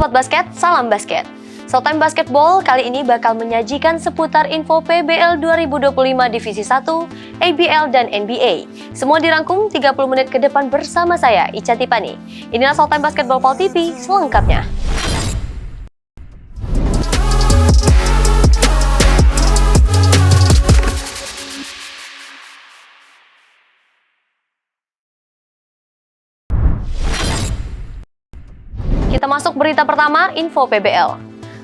Sobat Basket, salam basket. Showtime Basketball kali ini bakal menyajikan seputar info PBL 2025 Divisi 1, ABL, dan NBA. Semua dirangkum 30 menit ke depan bersama saya, Ica Tipani. Inilah Showtime Basketball Pol TV selengkapnya. Kita masuk berita pertama, info PBL.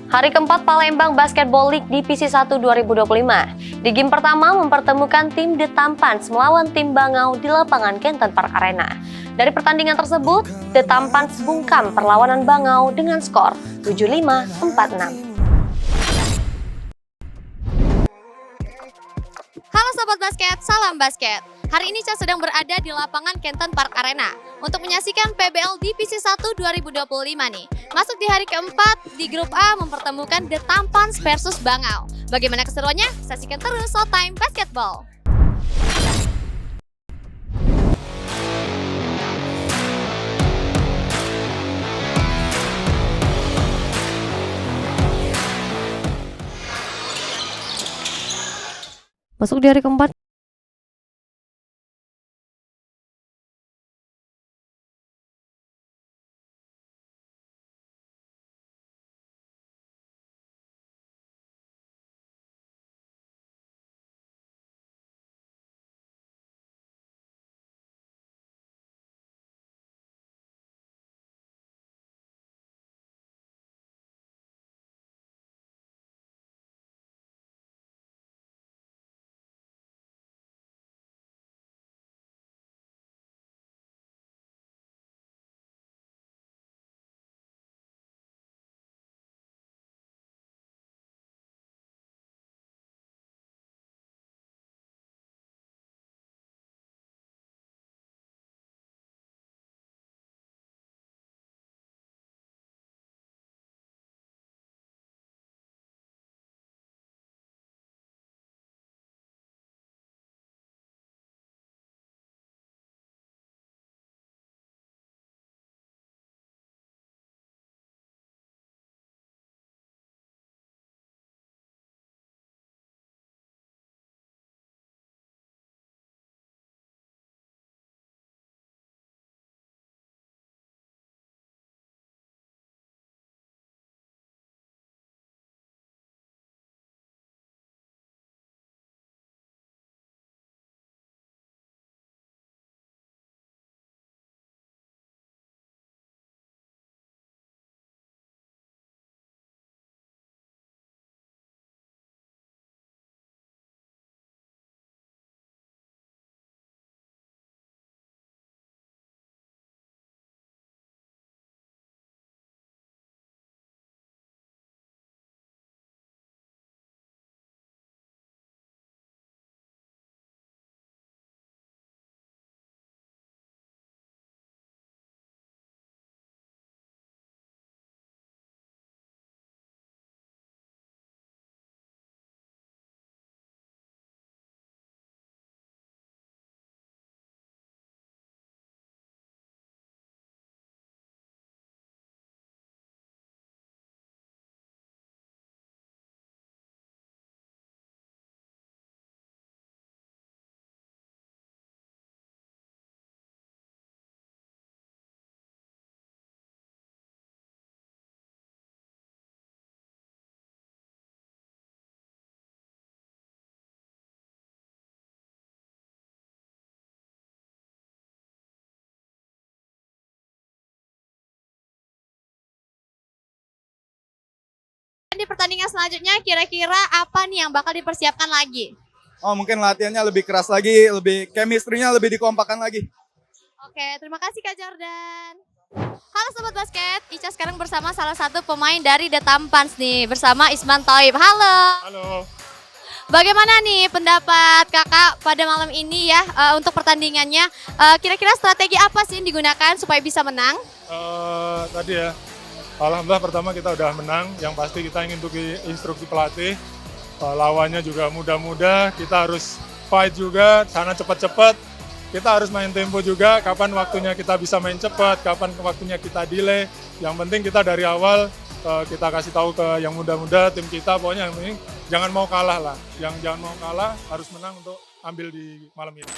Hari keempat Palembang Basketball League Divisi 1 2025. Di game pertama mempertemukan tim The Tampans melawan tim Bangau di lapangan Kenton Park Arena. Dari pertandingan tersebut, The Tampans bungkam perlawanan Bangau dengan skor 75-46. Halo Sobat Basket, salam basket. Hari ini Ca sedang berada di lapangan Kenton Park Arena untuk menyaksikan PBL Divisi 1 2025 nih. Masuk di hari keempat, di grup A mempertemukan The Tampans versus Bangau. Bagaimana keseruannya? Saksikan terus Showtime Basketball. Masuk di hari keempat. Di pertandingan selanjutnya kira-kira apa nih yang bakal dipersiapkan lagi? Oh, mungkin latihannya lebih keras lagi, lebih chemistry-nya lebih dikompakan lagi. Oke, terima kasih Kak Jordan. Halo Sobat Basket, Ica sekarang bersama salah satu pemain dari The Tampans nih, bersama Isman Thaib. Halo. Halo. Bagaimana nih pendapat kakak pada malam ini ya untuk pertandingannya? Kira-kira strategi apa sih yang digunakan supaya bisa menang? Tadi ya, alhamdulillah pertama kita udah menang. Yang pasti kita ingin ikuti instruksi pelatih. Lawannya juga muda-muda, kita harus fight juga, sana cepat-cepat. kita harus main tempo juga, kapan waktunya kita bisa main cepat, kapan waktunya kita delay. Yang penting kita dari awal kita kasih tahu ke yang muda-muda tim kita, pokoknya yang penting jangan mau kalah lah. Yang jangan mau kalah, harus menang untuk ambil di malam ini.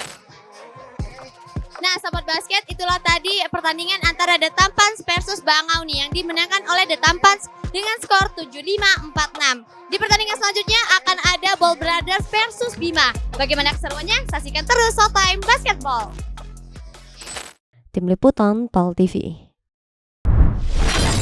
Nah, Sobat Basket, itulah tadi pertandingan antara The Tampans versus Bangau nih yang dimenangkan oleh The Tampans dengan skor 75-46. Di pertandingan selanjutnya akan ada Ball Brothers versus Bima. Bagaimana keseruannya? Saksikan terus Showtime Basketball. Tim Liputan PAL TV.